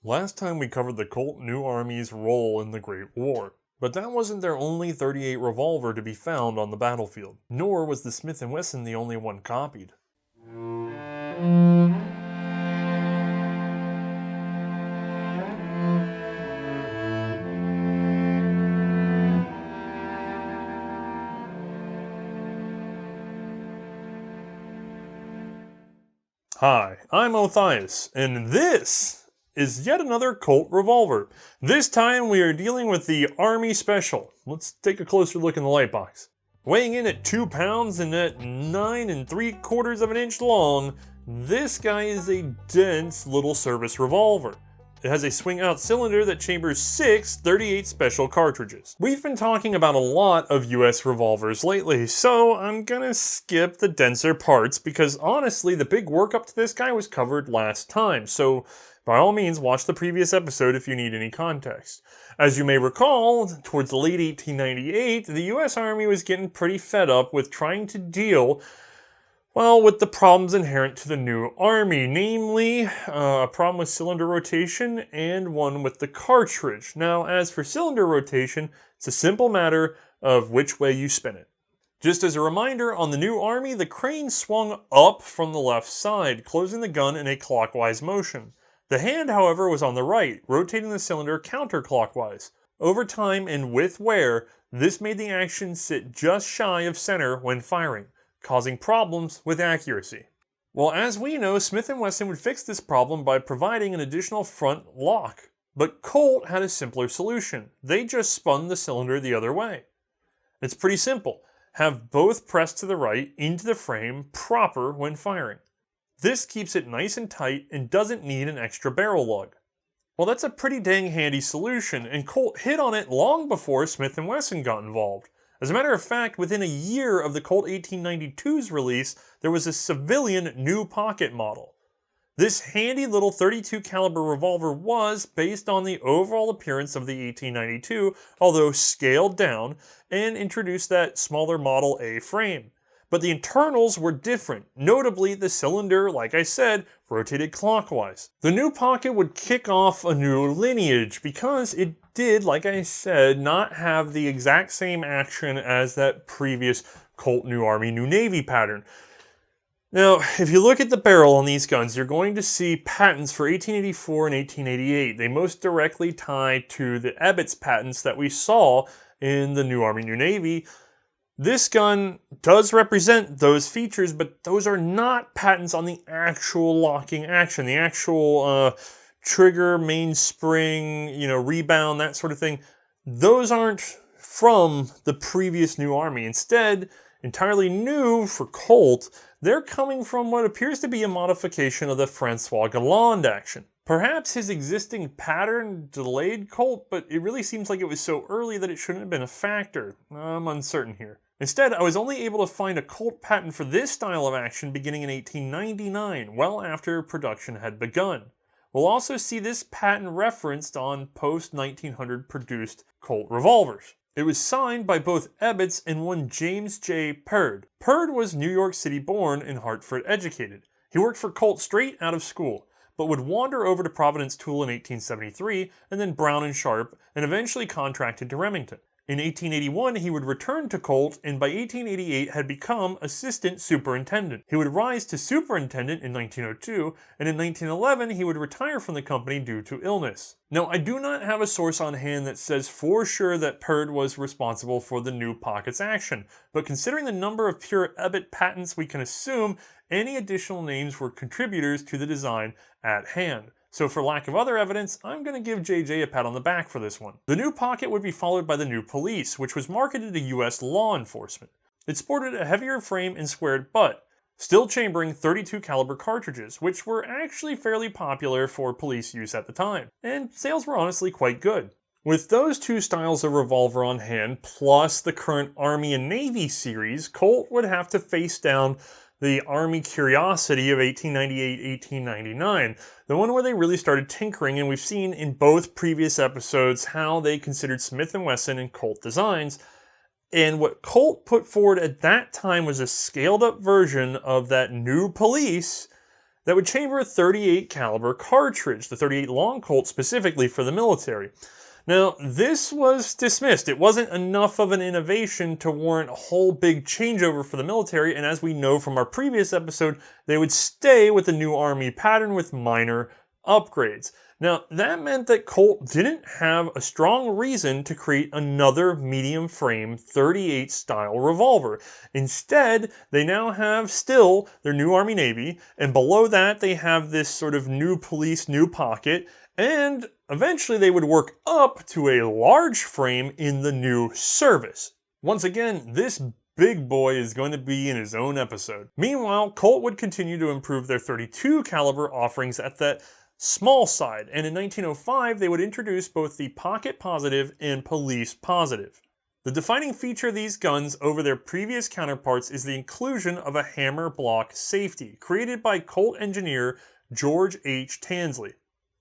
Last time we covered the Colt New Army's role in the Great War, but that wasn't their only .38 revolver to be found on the battlefield, nor was the Smith & Wesson the only one copied. Hi, I'm Othais, and this is yet another Colt revolver. This time we are dealing with the Army Special. Let's take a closer look in the light box. Weighing in at 2 pounds and at 9 3/4 of an inch long, this guy is a dense little service revolver. It has a swing-out cylinder that chambers 6 .38 special cartridges. We've been talking about a lot of US revolvers lately, so I'm gonna skip the denser parts because honestly the big work up to this guy was covered last time, so by all means watch the previous episode if you need any context. As you may recall, towards late 1898, the US Army was getting pretty fed up with trying to deal with the problems inherent to the new Army, namely a problem with cylinder rotation and one with the cartridge. Now, as for cylinder rotation, it's a simple matter of which way you spin it. Just as a reminder, on the new Army, the crane swung up from the left side, closing the gun in a clockwise motion. The hand, however, was on the right, rotating the cylinder counterclockwise. Over time and with wear, this made the action sit just shy of center when firing, causing problems with accuracy. Well, as we know, Smith & Wesson would fix this problem by providing an additional front lock. But Colt had a simpler solution. They just spun the cylinder the other way. It's pretty simple. Have both pressed to the right into the frame proper when firing. This keeps it nice and tight and doesn't need an extra barrel lug. Well, that's a pretty dang handy solution, and Colt hit on it long before Smith & Wesson got involved. As a matter of fact, within a year of the Colt 1892's release, there was a civilian new pocket model. This handy little .32 caliber revolver was based on the overall appearance of the 1892, although scaled down, and introduced that smaller Model A frame. But the internals were different. Notably, the cylinder, like I said, rotated clockwise. The new pocket would kick off a new lineage because it did, like I said, not have the exact same action as that previous Colt New Army New Navy pattern. Now, if you look at the barrel on these guns, you're going to see patents for 1884 and 1888. They most directly tie to the Ebbets patents that we saw in the New Army New Navy. This gun does represent those features, but those are not patents on the actual locking action, the actual trigger, mainspring, rebound, that sort of thing. Those aren't from the previous New Army. Instead, entirely new for Colt, they're coming from what appears to be a modification of the Francois Galland action. Perhaps his existing pattern delayed Colt, but it really seems like it was so early that it shouldn't have been a factor. I'm uncertain here. Instead, I was only able to find a Colt patent for this style of action beginning in 1899, well after production had begun. We'll also see this patent referenced on post-1900 produced Colt revolvers. It was signed by both Ebbets and one James J. Purd. Purd was New York City born and Hartford educated. He worked for Colt straight out of school, but would wander over to Providence Tool in 1873, and then Brown & Sharp, and eventually contracted to Remington. In 1881, he would return to Colt, and by 1888 had become assistant superintendent. He would rise to superintendent in 1902, and in 1911 he would retire from the company due to illness. Now, I do not have a source on hand that says for sure that Purd was responsible for the new pocket's action, but considering the number of pure Ebbet patents, we can assume any additional names were contributors to the design at hand. So for lack of other evidence, I'm going to give JJ a pat on the back for this one. The new pocket would be followed by the new Police, which was marketed to US law enforcement. It sported a heavier frame and squared butt, still chambering .32 caliber cartridges, which were actually fairly popular for police use at the time, and sales were honestly quite good. With those two styles of revolver on hand, plus the current Army and Navy series, Colt would have to face down the Army Curiosity of 1898-1899, the one where they really started tinkering, and we've seen in both previous episodes how they considered Smith & Wesson and Colt designs. And what Colt put forward at that time was a scaled up version of that new Police that would chamber a 38 caliber cartridge, the 38 long Colt specifically for the military. Now, this was dismissed. It wasn't enough of an innovation to warrant a whole big changeover for the military, and as we know from our previous episode, they would stay with the new Army pattern with minor upgrades. Now, that meant that Colt didn't have a strong reason to create another medium frame 38 style revolver. Instead, they now have still their new Army Navy, and below that they have this sort of new police, new pocket, and eventually they would work up to a large frame in the new service. Once again, this big boy is going to be in his own episode. Meanwhile, Colt would continue to improve their 32 caliber offerings at that small side, and in 1905 they would introduce both the pocket positive and police positive. The defining feature of these guns over their previous counterparts is the inclusion of a hammer block safety, created by Colt engineer George H. Tansley.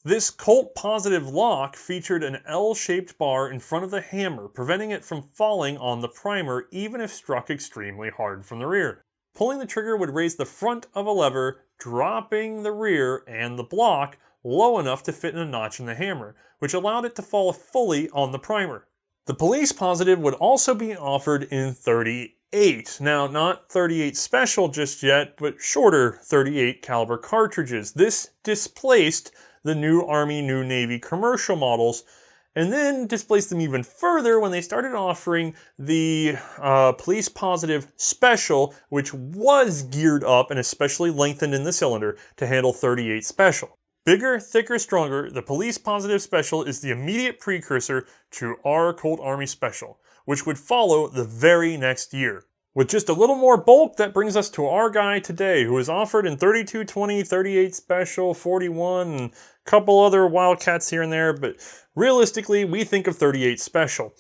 This Colt positive lock featured an L-shaped bar in front of the hammer, preventing it from falling on the primer even if struck extremely hard from the rear. Pulling the trigger would raise the front of a lever, dropping the rear and the block low enough to fit in a notch in the hammer, which allowed it to fall fully on the primer. The police positive would also be offered in 38. Now, not 38 special just yet, but shorter 38 caliber cartridges. This displaced the new Army, new Navy commercial models, and then displaced them even further when they started offering the police positive special, which was geared up and especially lengthened in the cylinder to handle 38 special. Bigger, thicker, stronger, the police positive special is the immediate precursor to our Colt Army Special, which would follow the very next year. With just a little more bulk, that brings us to our guy today, who is offered in 32, 20, 38 Special, 41, and a couple other wildcats here and there, but realistically, we think of 38 Special.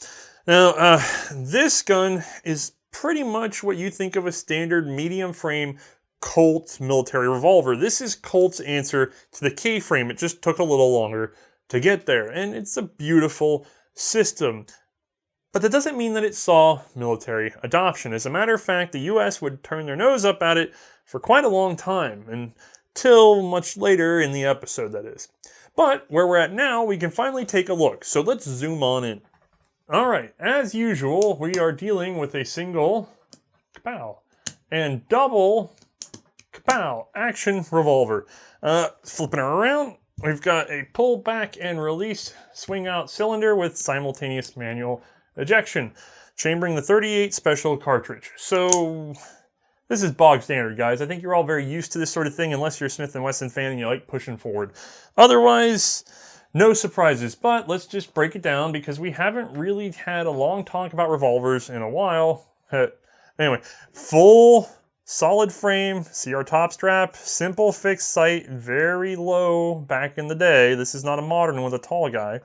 Now, this gun is pretty much what you think of a standard medium frame Colt military revolver. This is Colt's answer to the K-frame. It just took a little longer to get there, and it's a beautiful system. But that doesn't mean that it saw military adoption. As a matter of fact, the US would turn their nose up at it for quite a long time, until much later in the episode, that is. But where we're at now, we can finally take a look. So let's zoom on in. All right, as usual, we are dealing with a single kapow and double kapow action revolver. Flipping her around, we've got a pull back and release swing out cylinder with simultaneous manual ejection, chambering the 38 special cartridge. So this is bog standard, guys. I think you're all very used to this sort of thing, unless you're a Smith & Wesson fan and you like pushing forward. Otherwise, no surprises, but let's just break it down because we haven't really had a long talk about revolvers in a while. Anyway, full solid frame, see our top strap, simple fixed sight, very low back in the day. This is not a modern with a tall guy.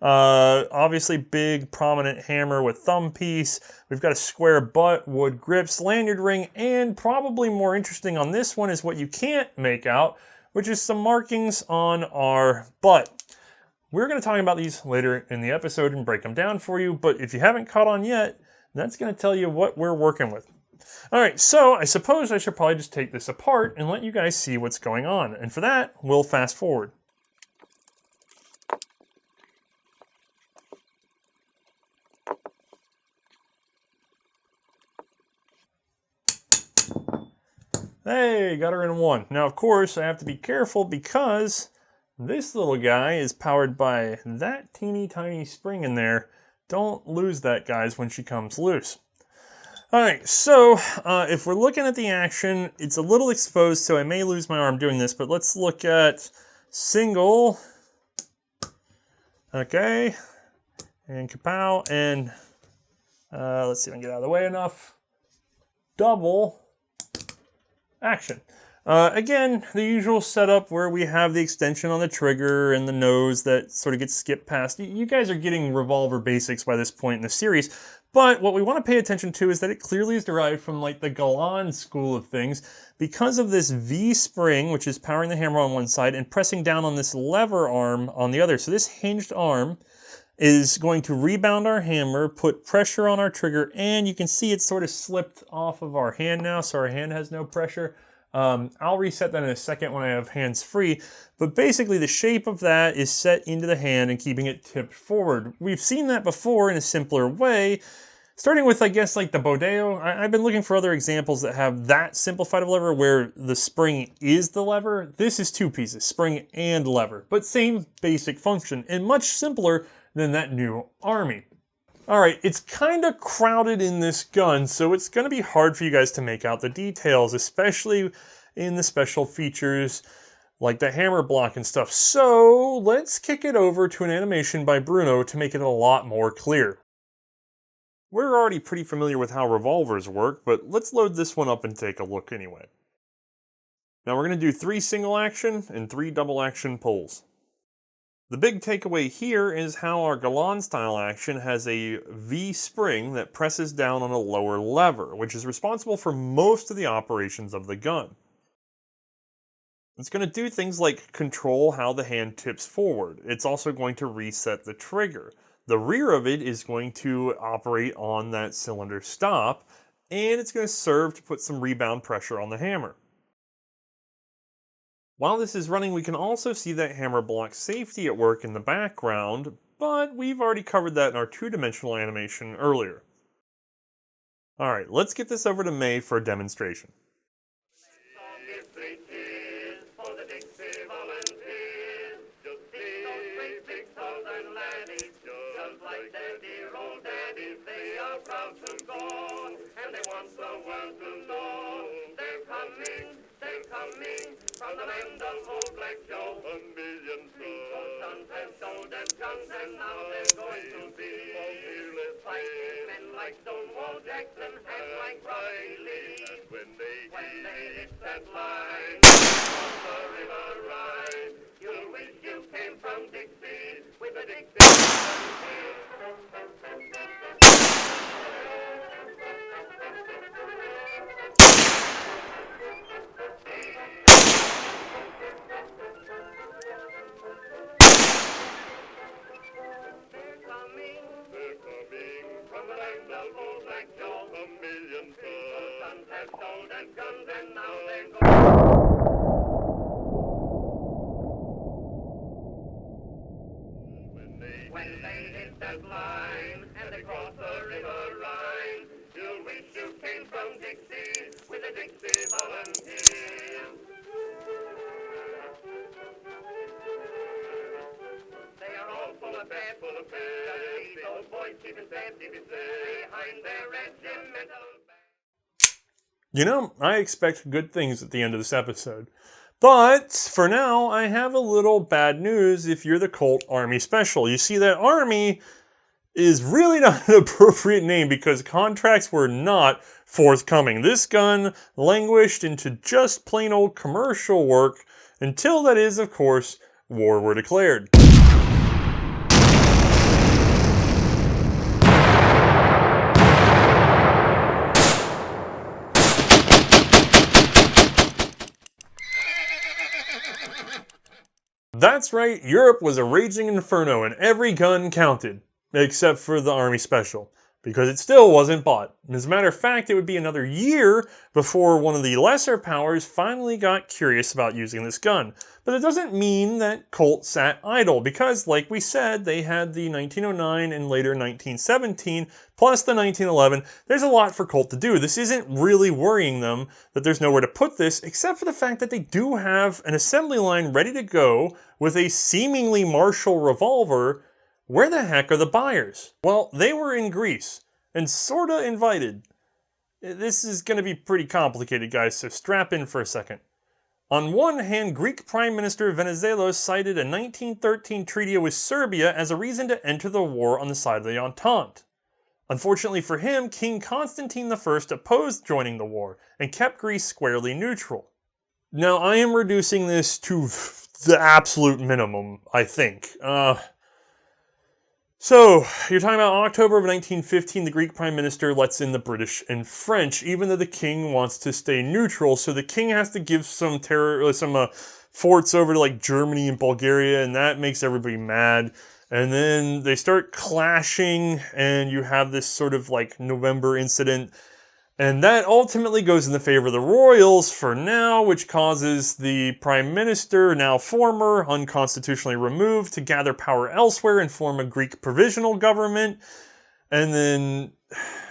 Obviously big prominent hammer with thumb piece. We've got a square butt, wood grips, lanyard ring, and probably more interesting on this one is what you can't make out, which is some markings on our butt. We're going to talk about these later in the episode and break them down for you, but if you haven't caught on yet, that's going to tell you what we're working with. Alright, so I suppose I should probably just take this apart and let you guys see what's going on. And for that, we'll fast forward. Hey, got her in one. Now, of course, I have to be careful because this little guy is powered by that teeny tiny spring in there. Don't lose that, guys, when she comes loose. Alright, so if we're looking at the action, it's a little exposed, so I may lose my arm doing this, but let's look at single, okay, and kapow, and let's see if I can get out of the way enough, double action. Again, the usual setup where we have the extension on the trigger and the nose that sort of gets skipped past. You guys are getting revolver basics by this point in the series, but what we want to pay attention to is that it clearly is derived from like the Galan school of things because of this V spring, which is powering the hammer on one side and pressing down on this lever arm on the other. So this hinged arm is going to rebound our hammer, put pressure on our trigger, and you can see it's sort of slipped off of our hand now, so our hand has no pressure. I'll reset that in a second when I have hands free, but basically the shape of that is set into the hand and keeping it tipped forward. We've seen that before in a simpler way, starting with, I guess, like the Bodeo. I've been looking for other examples that have that simplified of lever where the spring is the lever. This is two pieces, spring and lever, but same basic function and much simpler than that new Army. All right, it's kind of crowded in this gun, so it's going to be hard for you guys to make out the details, especially in the special features like the hammer block and stuff. So let's kick it over to an animation by Bruno to make it a lot more clear. We're already pretty familiar with how revolvers work, but let's load this one up and take a look anyway. Now we're going to do 3 single action and 3 double action pulls. The big takeaway here is how our Galan style action has a V spring that presses down on a lower lever, which is responsible for most of the operations of the gun. It's going to do things like control how the hand tips forward. It's also going to reset the trigger. The rear of it is going to operate on that cylinder stop, and it's going to serve to put some rebound pressure on the hammer. While this is running, we can also see that hammer block safety at work in the background, but we've already covered that in our 2-dimensional animation earlier. Alright, let's get this over to Mae for a demonstration. From the land of old Black Joe, 1,000,000 sons have sold their guns, and now they're going to be fighting men like Stonewall Jackson and like Robbie Lee. When they hit that line, across the river Rhine, you'll wish you came from Dixie with a Dixie. From the land of old Black Joe, 1,000,000 sons have sold their guns, and now they're going. When they hit that line and they cross the river Rhine, you'll wish you came from Dixie with a Dixie volunteer. They are all full of fat, those boys keeping fat, behind their regimental band. You know, I expect good things at the end of this episode. But for now, I have a little bad news if you're the Colt Army Special. You see, that Army is really not an appropriate name because contracts were not forthcoming. This gun languished into just plain old commercial work until, that is, of course, war were declared. That's right, Europe was a raging inferno and every gun counted, except for the Army Special, because it still wasn't bought. As a matter of fact, it would be another year before one of the lesser powers finally got curious about using this gun. But it doesn't mean that Colt sat idle, because like we said, they had the 1909 and later 1917, plus the 1911. There's a lot for Colt to do. This isn't really worrying them that there's nowhere to put this, except for the fact that they do have an assembly line ready to go with a seemingly martial revolver. Where the heck are the buyers? Well, they were in Greece, and sorta invited. This is going to be pretty complicated, guys, so strap in for a second. On one hand, Greek Prime Minister Venizelos cited a 1913 treaty with Serbia as a reason to enter the war on the side of the Entente. Unfortunately for him, King Constantine I opposed joining the war and kept Greece squarely neutral. Now, I am reducing this to the absolute minimum, I think. So, you're talking about October of 1915, the Greek Prime Minister lets in the British and French, even though the king wants to stay neutral, so the king has to give some forts over to like Germany and Bulgaria, and that makes everybody mad. And then they start clashing, and you have this sort of like November incident. And that ultimately goes in the favor of the royals for now, which causes the prime minister, now former, unconstitutionally removed, to gather power elsewhere and form a Greek provisional government. And then,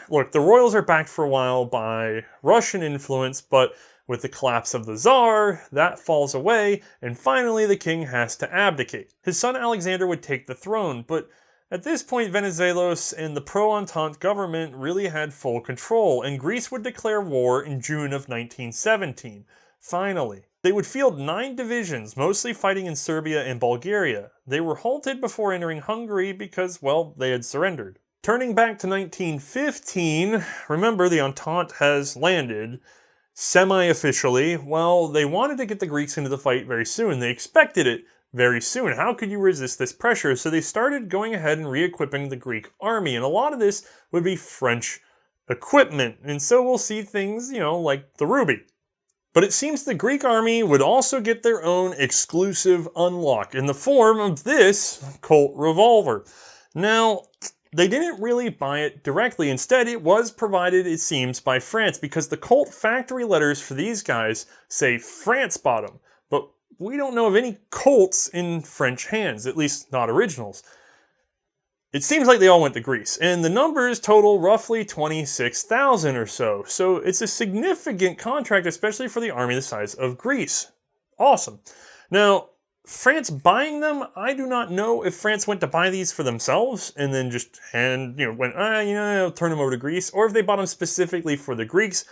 look, the royals are backed for a while by Russian influence, but with the collapse of the Tsar, that falls away, and finally the king has to abdicate. His son Alexander would take the throne, but at this point, Venizelos and the pro-Entente government really had full control, and Greece would declare war in June of 1917. Finally. They would field 9 divisions, mostly fighting in Serbia and Bulgaria. They were halted before entering Hungary because, well, they had surrendered. Turning back to 1915, remember the Entente has landed, semi-officially. Well, they wanted to get the Greeks into the fight very soon. They expected it very soon. How could you resist this pressure? So they started going ahead and re-equipping the Greek army, and a lot of this would be French equipment. And so we'll see things, like the Ruby. But it seems the Greek army would also get their own exclusive unlock in the form of this Colt revolver. Now, they didn't really buy it directly. Instead, it was provided, it seems, by France, because the Colt factory letters for these guys say France bought them. But we don't know of any Colts in French hands, at least not originals. It seems like they all went to Greece, and the numbers total roughly 26,000 or so. So it's a significant contract, especially for the army the size of Greece. Awesome. Now, France buying them, I do not know if France went to buy these for themselves and then just turn them over to Greece, or if they bought them specifically for the Greeks.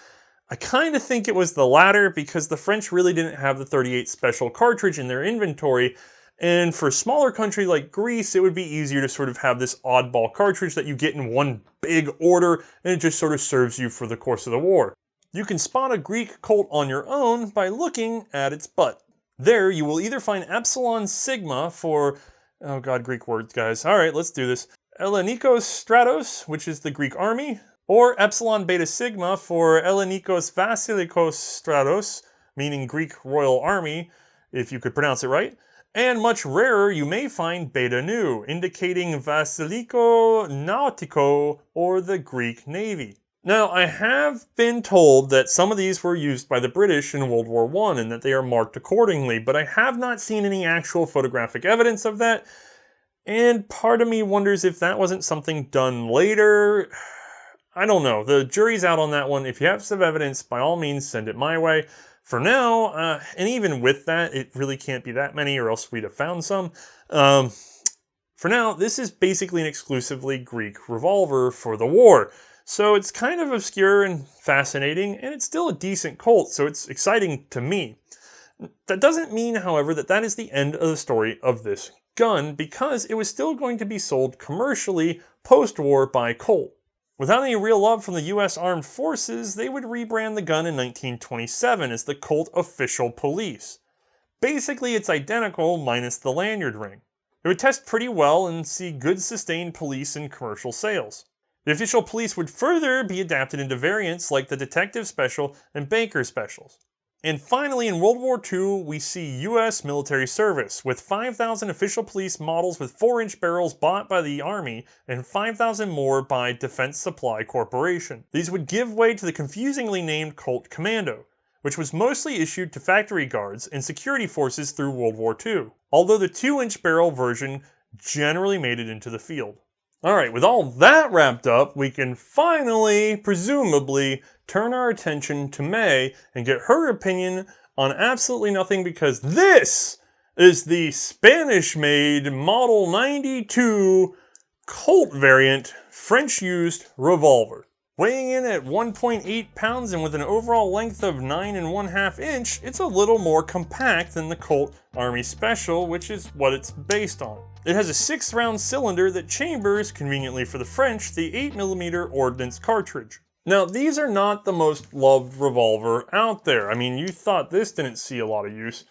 I kind of think it was the latter, because the French really didn't have the 38 special cartridge in their inventory, and for a smaller country like Greece, it would be easier to sort of have this oddball cartridge that you get in one big order, and it just sort of serves you for the course of the war. You can spot a Greek Colt on your own by looking at its butt. There, you will either find Epsilon Sigma for, oh god, Greek words, guys. All right, let's do this. Ellenikos Stratos, which is the Greek army, or Epsilon Beta Sigma for Ellenikos Vasilikos Stratos, meaning Greek Royal Army, if you could pronounce it right. And much rarer, you may find Beta Nu, indicating Vasiliko Nautiko, or the Greek Navy. Now, I have been told that some of these were used by the British in World War I and that they are marked accordingly, but I have not seen any actual photographic evidence of that, and part of me wonders if that wasn't something done later. I don't know. The jury's out on that one. If you have some evidence, by all means, send it my way. For now, and even with that, it really can't be that many, or else we'd have found some. For now, this is basically an exclusively Greek revolver for the war. So it's kind of obscure and fascinating, and it's still a decent Colt, so it's exciting to me. That doesn't mean, however, that that is the end of the story of this gun, because it was still going to be sold commercially post-war by Colt. Without any real love from the US Armed Forces, they would rebrand the gun in 1927 as the Colt Official Police. Basically, it's identical minus the lanyard ring. It would test pretty well and see good sustained police and commercial sales. The Official Police would further be adapted into variants like the Detective Special and Baker Specials. And finally, in World War II, we see US military service, with 5,000 Official Police models with 4-inch barrels bought by the Army and 5,000 more by Defense Supply Corporation. These would give way to the confusingly named Colt Commando, which was mostly issued to factory guards and security forces through World War II, although the 2-inch barrel version generally made it into the field. Alright, with all that wrapped up, we can finally, presumably, turn our attention to Mae and get her opinion on absolutely nothing, because this is the Spanish-made Model 92 Colt variant French-used revolver. Weighing in at 1.8 pounds and with an overall length of 9 1/2 inch, it's a little more compact than the Colt Army Special, which is what it's based on. It has a 6-round cylinder that chambers, conveniently for the French, the 8mm ordnance cartridge. Now, these are not the most loved revolver out there. I mean, you thought this didn't see a lot of use,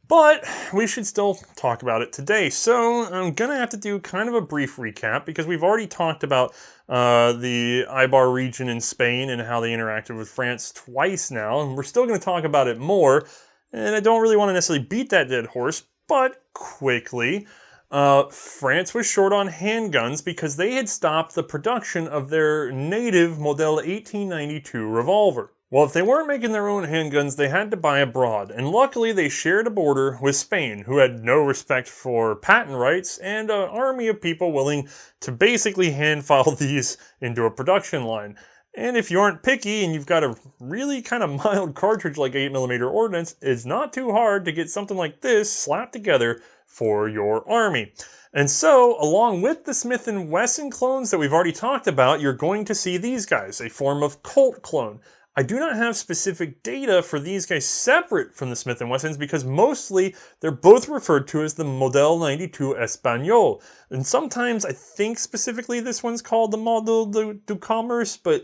but we should still talk about it today. So I'm gonna have to do kind of a brief recap, because we've already talked about the Ibar region in Spain and how they interacted with France twice now, and we're still gonna talk about it more. And I don't really want to necessarily beat that dead horse, but quickly. France was short on handguns because they had stopped the production of their native Model 1892 revolver. Well, if they weren't making their own handguns, they had to buy abroad, and luckily they shared a border with Spain, who had no respect for patent rights and an army of people willing to basically hand file these into a production line. And if you aren't picky and you've got a really kind of mild cartridge like 8mm ordnance, it's not too hard to get something like this slapped together for your army. And so, along with the Smith & Wesson clones that we've already talked about, you're going to see these guys, a form of Colt clone. I do not have specific data for these guys separate from the Smith & Wessons because mostly they're both referred to as the Model 92 Espagnol. And sometimes I think specifically this one's called the Model du Commerce, but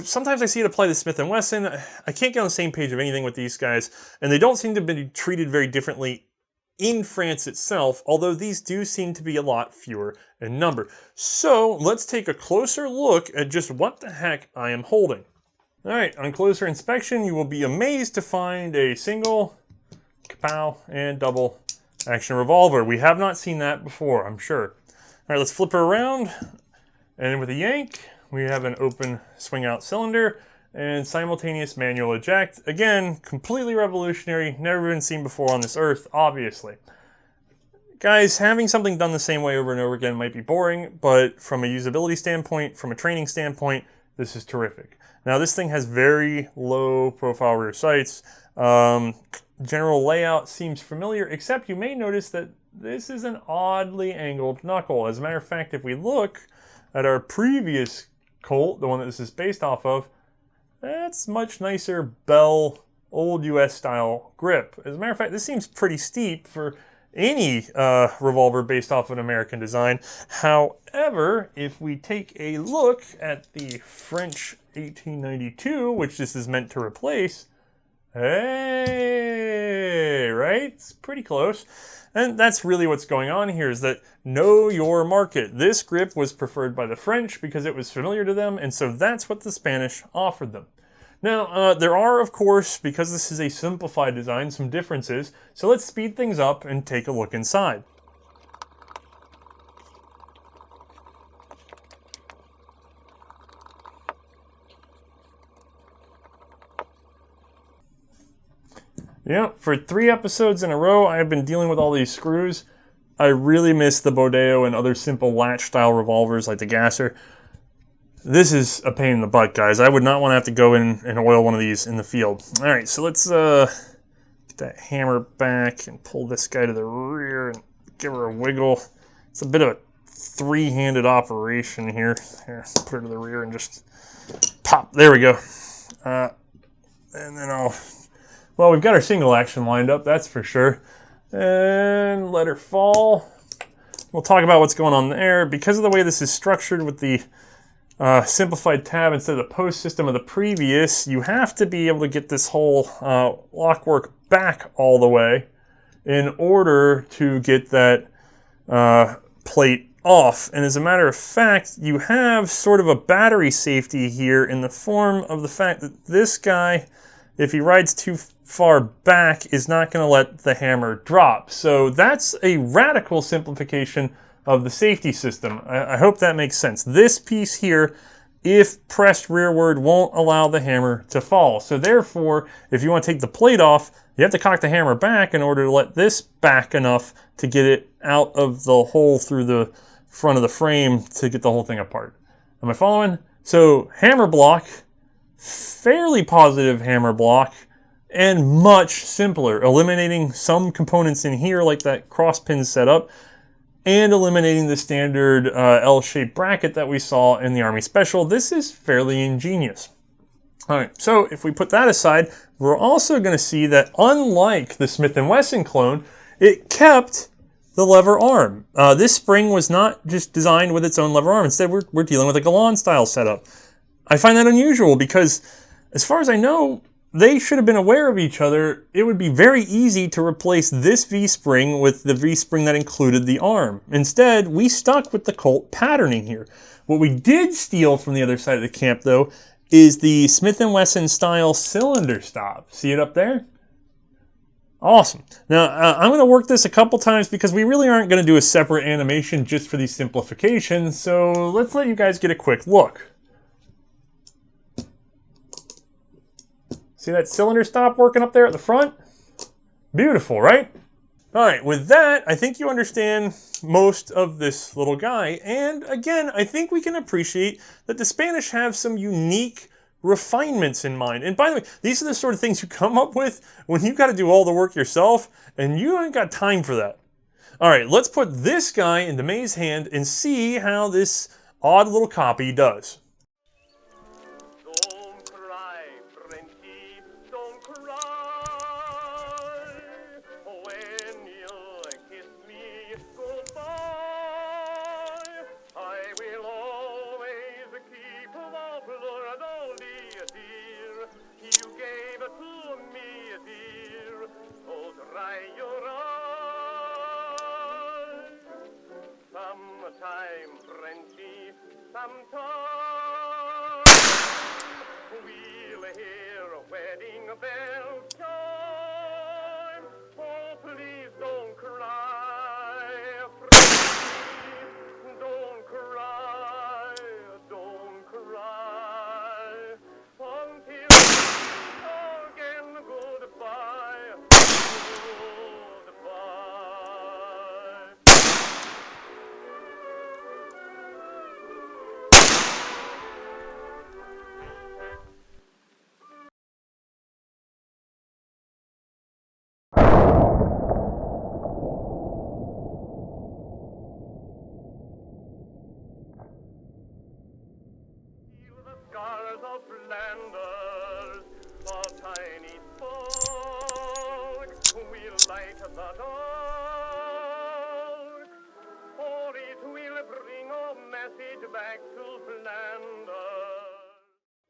sometimes I see it apply to Smith & Wesson. I can't get on the same page of anything with these guys, and they don't seem to be treated very differently in France itself, although these do seem to be a lot fewer in number. So let's take a closer look at just what the heck I am holding. Alright, on closer inspection, you will be amazed to find a single, kapow, and double action revolver. We have not seen that before, I'm sure. Alright, let's flip her around, and with a yank, we have an open swing out cylinder and simultaneous manual eject. Again, completely revolutionary, never been seen before on this earth, obviously. Guys, having something done the same way over and over again might be boring, but from a usability standpoint, from a training standpoint, this is terrific. Now this thing has very low profile rear sights. General layout seems familiar, except you may notice that this is an oddly angled knuckle. As a matter of fact, if we look at our previous Colt, the one that this is based off of, that's much nicer Bell old US style grip. As a matter of fact, this seems pretty steep for any revolver based off of an American design. However, if we take a look at the French 1892, which this is meant to replace, hey, right? It's pretty close. And that's really what's going on here, is that know your market. This grip was preferred by the French because it was familiar to them, and so that's what the Spanish offered them. Now, there are, of course, because this is a simplified design, some differences, so let's speed things up and take a look inside. Yeah, for 3 episodes in a row, I have been dealing with all these screws. I really miss the Bodeo and other simple latch-style revolvers like the Gasser. This is a pain in the butt, guys. I would not want to have to go in and oil one of these in the field. All right, so let's get that hammer back and pull this guy to the rear and give her a wiggle. It's a bit of a three-handed operation here. Here, put her to the rear and just pop. There we go. And then well, we've got our single action lined up, that's for sure. And let her fall. We'll talk about what's going on there. Because of the way this is structured with the simplified tab instead of the post system of the previous, you have to be able to get this whole lock work back all the way in order to get that plate off. And as a matter of fact, you have sort of a battery safety here in the form of the fact that this guy, if he rides too far back, is not going to let the hammer drop. So that's a radical simplification of the safety system. I hope that makes sense. This piece here, if pressed rearward, won't allow the hammer to fall. So therefore, if you want to take the plate off, you have to cock the hammer back in order to let this back enough to get it out of the hole through the front of the frame to get the whole thing apart. Am I following? So hammer block, fairly positive hammer block, and much simpler, eliminating some components in here like that cross pin setup, and eliminating the standard L-shaped bracket that we saw in the Army Special. This is fairly ingenious. All right, so if we put that aside, we're also going to see that unlike the Smith & Wesson clone, it kept the lever arm. This spring was not just designed with its own lever arm. Instead, we're dealing with a Galan style setup. I find that unusual because, as far as I know, they should have been aware of each other. It would be very easy to replace this V-spring with the V-spring that included the arm. Instead, we stuck with the Colt patterning here. What we did steal from the other side of the camp, though, is the Smith & Wesson style cylinder stop. See it up there? Awesome. Now, I'm going to work this a couple times because we really aren't going to do a separate animation just for these simplifications, so let's let you guys get a quick look. See that cylinder stop working up there at the front? Beautiful, right? All right, with that, I think you understand most of this little guy, and again, I think we can appreciate that the Spanish have some unique refinements in mind. And by the way, these are the sort of things you come up with when you got to do all the work yourself, and you ain't got time for that. All right, let's put this guy into Mae's hand and see how this odd little copy does. Don't cry, Frenchy, don't cry. When you kiss me goodbye, I will always keep the blood, only dear. You gave it to me, dear, so dry your eyes. Sometime, Frenchy, sometime we'll hear a wedding bell chime. Oh, please don't cry, Frenchy, don't cry, don't cry. Until again, goodbye, goodbye. Feel the scars of Flanders, a tiny spark will light the dark, or it will bring a message back to Flanders.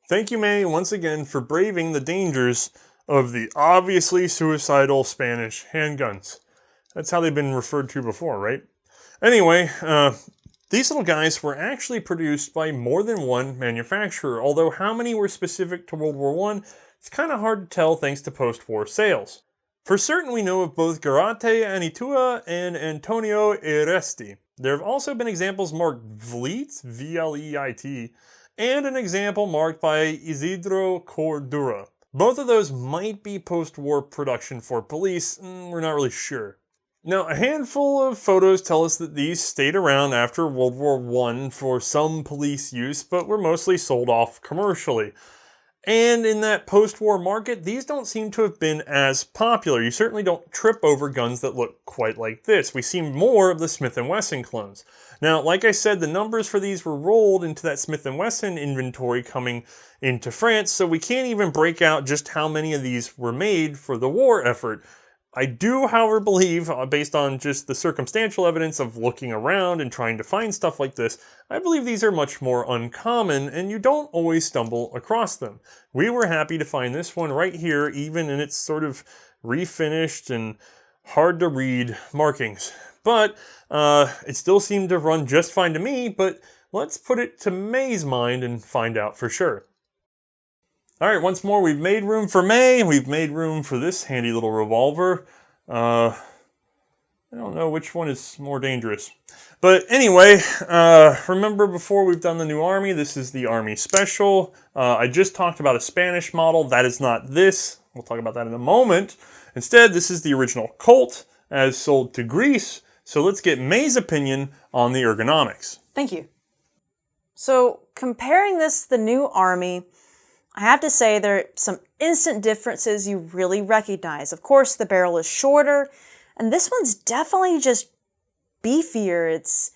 Thank you, Mae, once again for braving the dangers of the obviously suicidal Spanish handguns. That's how they've been referred to before, right? Anyway, these little guys were actually produced by more than one manufacturer, although how many were specific to World War I, it's kind of hard to tell thanks to post-war sales. For certain, we know of both Garate Anitua and Antonio Eresti. There have also been examples marked Vleit, V-L-E-I-T, and an example marked by Isidro Cordura. Both of those might be post-war production for police, we're not really sure. Now, a handful of photos tell us that these stayed around after World War I for some police use, but were mostly sold off commercially. And in that post-war market, these don't seem to have been as popular. You certainly don't trip over guns that look quite like this. We see more of the Smith & Wesson clones. Now, like I said, the numbers for these were rolled into that Smith & Wesson inventory coming into France, so we can't even break out just how many of these were made for the war effort. I do, however, believe, based on just the circumstantial evidence of looking around and trying to find stuff like this, I believe these are much more uncommon, and you don't always stumble across them. We were happy to find this one right here, even in its sort of refinished and hard to read markings. But it still seemed to run just fine to me, but let's put it to Mae's mind and find out for sure. All right, once more, we've made room for Mae. We've made room for this handy little revolver. I don't know which one is more dangerous. But anyway, remember before we've done the new Army, this is the Army Special. I just talked about a Spanish model. That is not this. We'll talk about that in a moment. Instead, this is the original Colt as sold to Greece. So let's get Mae's opinion on the ergonomics. Thank you. So comparing this to the new Army, I have to say there are some instant differences you really recognize. Of course, the barrel is shorter, and this one's definitely just beefier. It's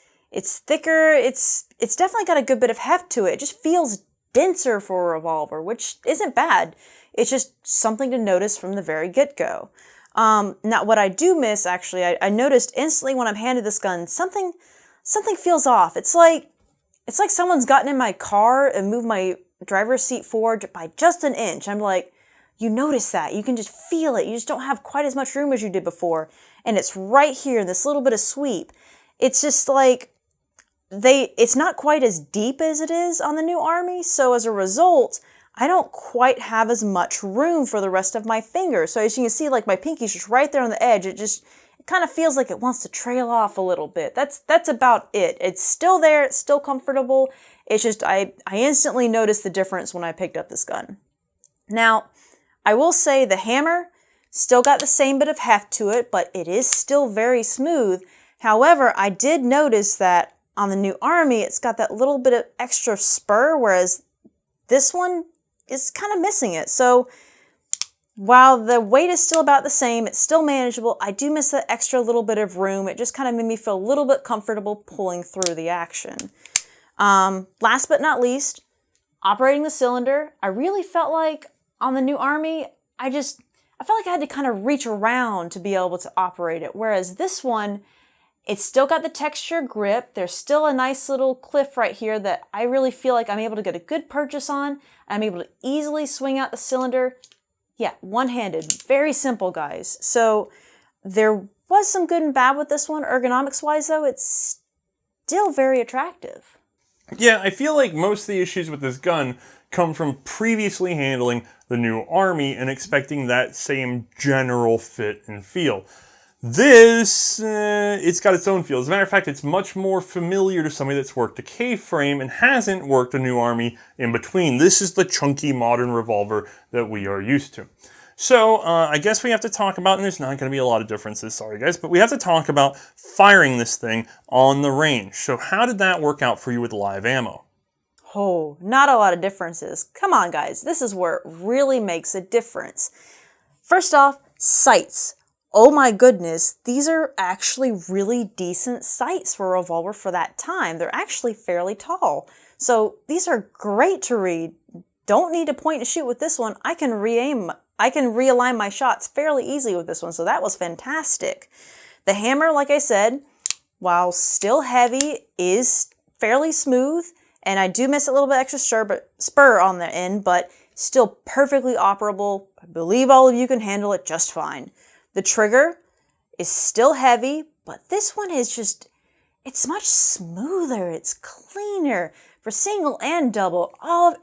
thicker. It's definitely got a good bit of heft to it. It just feels denser for a revolver, which isn't bad. It's just something to notice from the very get-go. Now, what I do miss, actually, I noticed instantly when I'm handed this gun, something feels off. It's like someone's gotten in my car and moved my driver's seat forward by just an inch. I'm like, you notice that. You can just feel it. You just don't have quite as much room as you did before. And it's right here, this little bit of sweep. It's just like, it's not quite as deep as it is on the new Army. So as a result, I don't quite have as much room for the rest of my fingers. So as you can see, like my pinky's just right there on the edge. It kind of feels like it wants to trail off a little bit. That's about it. It's still there. It's still comfortable. It's just I instantly noticed the difference when I picked up this gun. Now, I will say the hammer still got the same bit of heft to it, but it is still very smooth. However, I did notice that on the new Army, it's got that little bit of extra spur, whereas this one is kind of missing it. So while the weight is still about the same, it's still manageable, I do miss that extra little bit of room. It just kind of made me feel a little bit comfortable pulling through the action. Last but not least, operating the cylinder. I really felt like on the new Army, I felt like I had to kind of reach around to be able to operate it. Whereas this one, it's still got the texture grip. There's still a nice little cliff right here that I really feel like I'm able to get a good purchase on. I'm able to easily swing out the cylinder. Yeah, one-handed. Very simple, guys. So there was some good and bad with this one. Ergonomics-wise, though, it's still very attractive. Yeah, I feel like most of the issues with this gun come from previously handling the new Army and expecting that same general fit and feel. This, it's got its own feel. As a matter of fact, it's much more familiar to somebody that's worked a K-frame and hasn't worked a new Army in between. This is the chunky modern revolver that we are used to. So, I guess we have to talk about, and there's not going to be a lot of differences, sorry guys, but we have to talk about firing this thing on the range. So how did that work out for you with live ammo? Oh, not a lot of differences. Come on, guys. This is where it really makes a difference. First off, sights. Oh my goodness, these are actually really decent sights for a revolver for that time. They're actually fairly tall. So these are great to read. Don't need to point and shoot with this one. I can re-aim. I can realign my shots fairly easily with this one, so that was fantastic. The hammer, like I said, while still heavy, is fairly smooth, and I do miss a little bit extra spur on the end, but still perfectly operable. I believe all of you can handle it just fine. The trigger is still heavy, but this one is just, it's much smoother, it's cleaner. For single and double,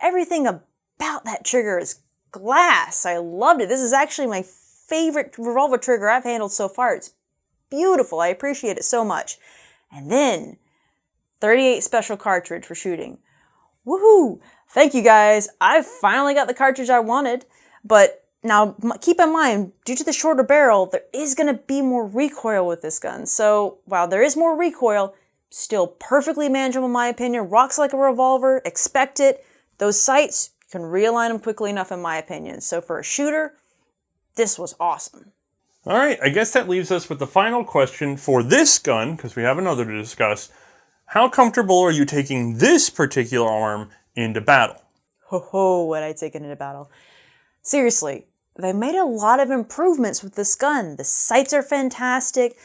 everything about that trigger is glass. I loved it. This is actually my favorite revolver trigger I've handled so far. It's beautiful. I appreciate it so much. And then 38 special cartridge for shooting. Woohoo! Thank you guys. I finally got the cartridge I wanted, but now keep in mind, due to the shorter barrel, there is going to be more recoil with this gun. So while there is more recoil, still perfectly manageable in my opinion. Rocks like a revolver, expect it. Those sights, you can realign them quickly enough in my opinion. So for a shooter, this was awesome. All right, I guess that leaves us with the final question for this gun, because we have another to discuss. How comfortable are you taking this particular arm into battle? Ho, would I take it into battle? Seriously, they made a lot of improvements with this gun. The sights are fantastic.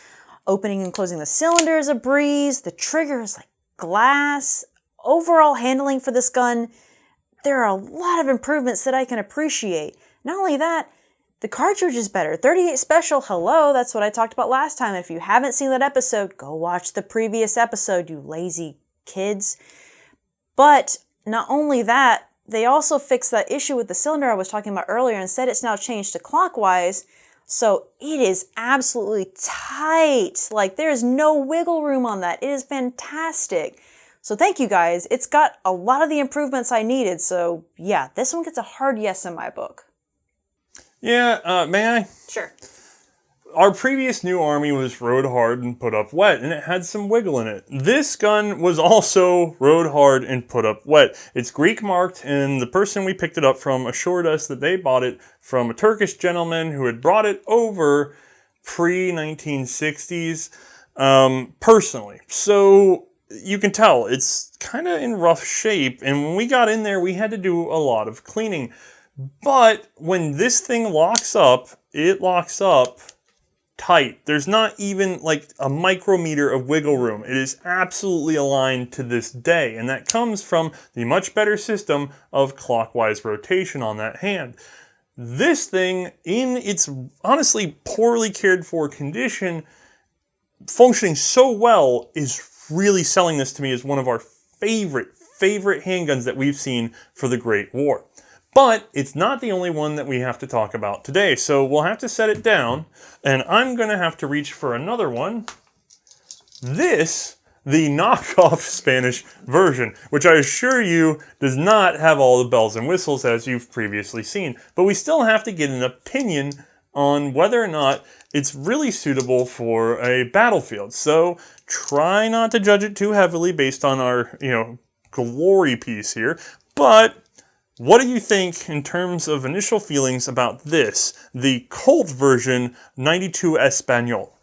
Opening and closing the cylinder is a breeze. The trigger is like glass. Overall handling for this gun, there are a lot of improvements that I can appreciate. Not only that, the cartridge is better. 38 Special, hello, that's what I talked about last time. If you haven't seen that episode, go watch the previous episode, you lazy kids. But not only that, they also fixed that issue with the cylinder I was talking about earlier and said it's now changed to clockwise. So it is absolutely tight. Like there is no wiggle room on that. It is fantastic. So thank you guys. It's got a lot of the improvements I needed. So yeah, this one gets a hard yes in my book. Yeah, may I? Sure. Our previous new Army was rode hard and put up wet, and it had some wiggle in it. This gun was also rode hard and put up wet. It's Greek marked, and the person we picked it up from assured us that they bought it from a Turkish gentleman who had brought it over pre-1960s personally. So you can tell it's kind of in rough shape, and when we got in there, we had to do a lot of cleaning. But when this thing locks up, it locks up tight. There's not even like a micrometer of wiggle room. It is absolutely aligned to this day, and that comes from the much better system of clockwise rotation on that hand. This thing, in its honestly poorly cared for condition, functioning so well, is really selling this to me as one of our favorite handguns that we've seen for the Great War. But it's not the only one that we have to talk about today, so we'll have to set it down, and I'm going to have to reach for another one. This, the knockoff Spanish version, which I assure you does not have all the bells and whistles as you've previously seen. But we still have to get an opinion on whether or not it's really suitable for a battlefield. So try not to judge it too heavily based on our, glory piece here. But what do you think in terms of initial feelings about this, the Colt version 92 Espanol?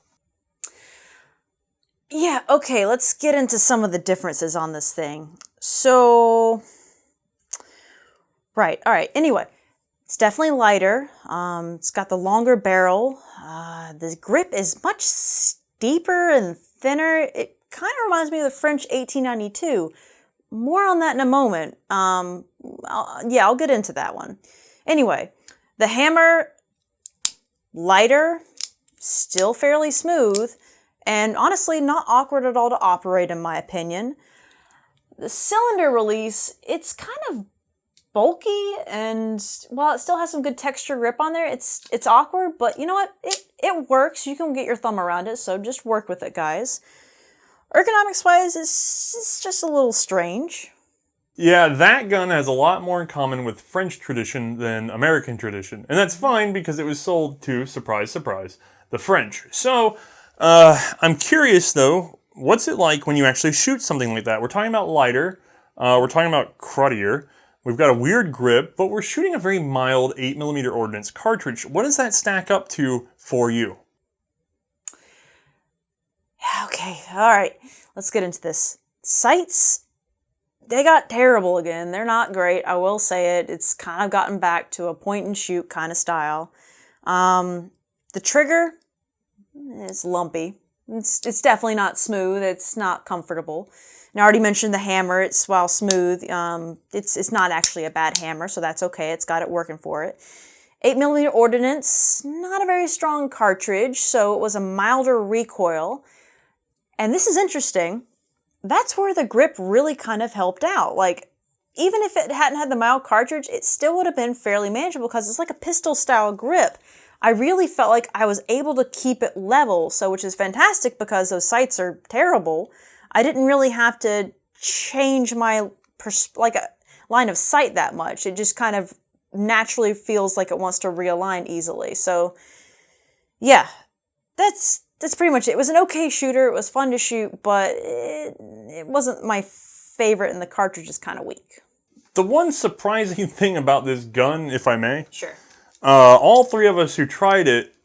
Yeah, okay, let's get into some of the differences on this thing. So, right, all right, anyway, it's definitely lighter. It's got the longer barrel. The grip is much steeper and thinner. It kind of reminds me of the French 1892. More on that in a moment. I'll get into that one. Anyway, the hammer, lighter, still fairly smooth, and honestly not awkward at all to operate in my opinion. The cylinder release, it's kind of bulky, and while it still has some good texture grip on there, it's awkward, but you know what? It works. You can get your thumb around it, so just work with it, guys. Ergonomics wise, it's just a little strange. Yeah, that gun has a lot more in common with French tradition than American tradition. And that's fine because it was sold to, surprise, surprise, the French. So, I'm curious though, what's it like when you actually shoot something like that? We're talking about lighter, we're talking about cruddier, we've got a weird grip, but we're shooting a very mild 8mm ordnance cartridge. What does that stack up to for you? Okay, all right, let's get into this. Sights, they got terrible again. They're not great, I will say it. It's kind of gotten back to a point and shoot kind of style. The trigger, it's lumpy. It's definitely not smooth. It's not comfortable. And I already mentioned the hammer. It's, while smooth, it's not actually a bad hammer, so that's okay. It's got it working for it. 8mm ordnance, not a very strong cartridge, so it was a milder recoil. And this is interesting. That's where the grip really kind of helped out. Like, even if it hadn't had the mild cartridge, it still would have been fairly manageable because it's like a pistol style grip. I really felt like I was able to keep it level, so which is fantastic because those sights are terrible. I didn't really have to change my line of sight that much. It just kind of naturally feels like it wants to realign easily. So, yeah, that's pretty much it. It was an okay shooter. It was fun to shoot, but it wasn't my favorite, and the cartridge is kind of weak. The one surprising thing about this gun, if I may, Sure. All three of us who tried it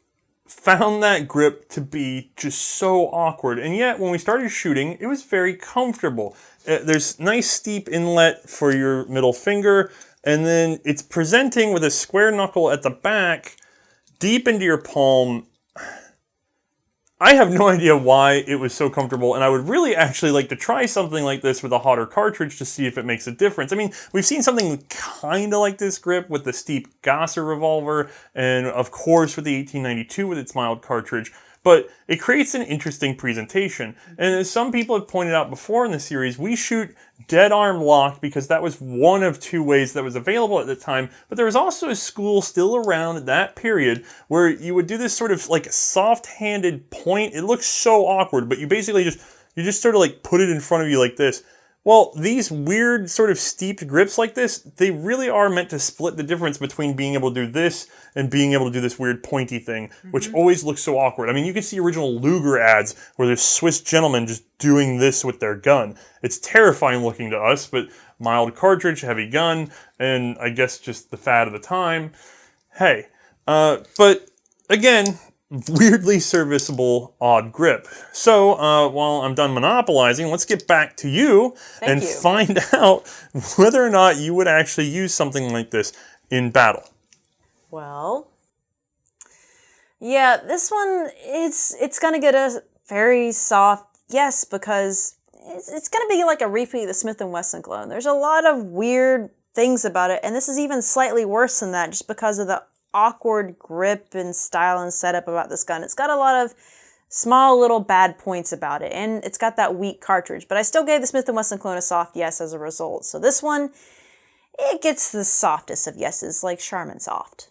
found that grip to be just so awkward, and yet when we started shooting, it was very comfortable. There's nice steep inlet for your middle finger, and then it's presenting with a square knuckle at the back, deep into your palm. I have no idea why it was so comfortable, and I would really actually like to try something like this with a hotter cartridge to see if it makes a difference. I mean, we've seen something kind of like this grip with the steep Gasser revolver, and of course with the 1892 with its mild cartridge, but it creates an interesting presentation. And as some people have pointed out before in the series, we shoot dead arm locked because that was one of two ways that was available at the time, but there was also a school still around at that period where you would do this sort of like soft-handed point. It looks so awkward, but you basically just sort of like put it in front of you like this. Well, these weird sort of steeped grips like this, they really are meant to split the difference between being able to do this and being able to do this weird pointy thing, which always looks so awkward. I mean, you can see original Luger ads where there's Swiss gentlemen just doing this with their gun. It's terrifying looking to us, but mild cartridge, heavy gun, and I guess just the fad of the time. Hey, but again, weirdly serviceable, odd grip. So while I'm done monopolizing, let's get back to you and find out whether or not you would actually use something like this in battle. Well, yeah, this one, it's going to get a very soft yes, because it's going to be like a repeat of the Smith & Wesson clone. There's a lot of weird things about it, and this is even slightly worse than that just because of the awkward grip and style and setup about this gun. It's got a lot of small little bad points about it, and it's got that weak cartridge, but I still gave the Smith & Wesson clone a soft yes as a result. So this one, it gets the softest of yeses, like Charmin soft.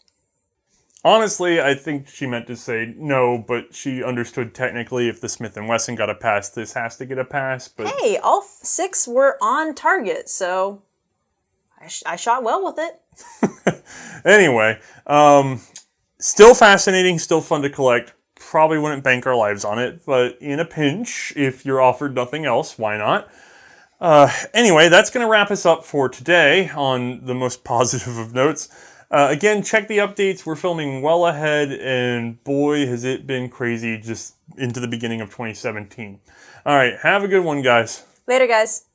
Honestly, I think she meant to say no, but she understood technically if the Smith & Wesson got a pass, this has to get a pass. But Hey, all 6 were on target, so I shot well with it. anyway, still fascinating, still fun to collect. Probably wouldn't bank our lives on it, but in a pinch, if you're offered nothing else, why not? Anyway, that's going to wrap us up for today on the most positive of notes. Again, check the updates. We're filming well ahead, and boy, has it been crazy just into the beginning of 2017. All right, have a good one, guys. Later, guys.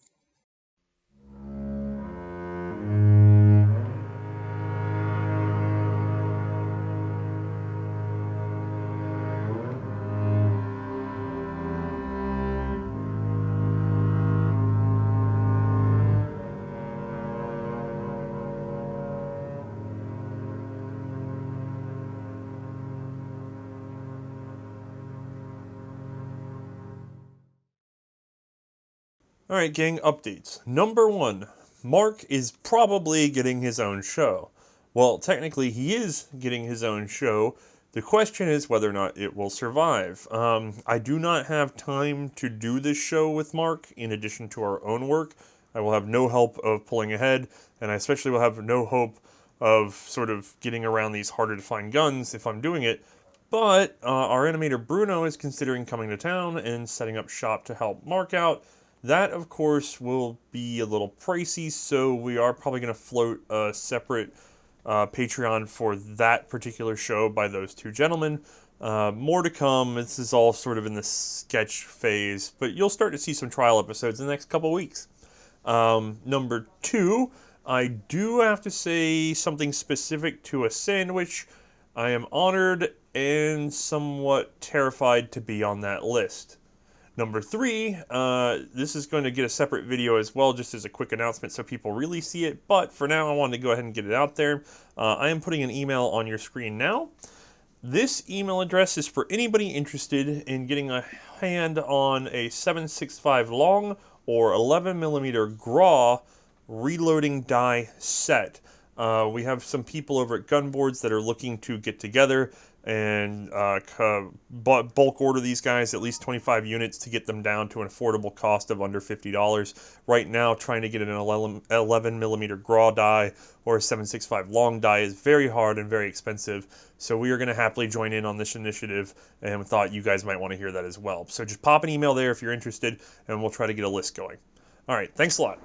Alright, gang, updates. Number 1, Mark is probably getting his own show. Well, technically he is getting his own show. The question is whether or not it will survive. I do not have time to do this show with Mark in addition to our own work. I will have no help of pulling ahead, and I especially will have no hope of sort of getting around these harder to find guns if I'm doing it. But our animator Bruno is considering coming to town and setting up shop to help Mark out. That, of course, will be a little pricey, so we are probably going to float a separate Patreon for that particular show by those two gentlemen. More to come. This is all sort of in the sketch phase, but you'll start to see some trial episodes in the next couple weeks. Number 2, I do have to say something specific to a sandwich. I am honored and somewhat terrified to be on that list. Number 3, this is going to get a separate video as well, just as a quick announcement so people really see it. But for now, I wanted to go ahead and get it out there. I am putting an email on your screen now. This email address is for anybody interested in getting a hand on a 7.65 long or 11mm GRAW reloading die set. We have some people over at Gunboards that are looking to get together and bulk order these guys, at least 25 units, to get them down to an affordable cost of under $50. Right now, trying to get an 11mm GRAW die or a 7.65 long die is very hard and very expensive, so we are going to happily join in on this initiative, and we thought you guys might want to hear that as well. So just pop an email there if you're interested, and we'll try to get a list going. All right, thanks a lot.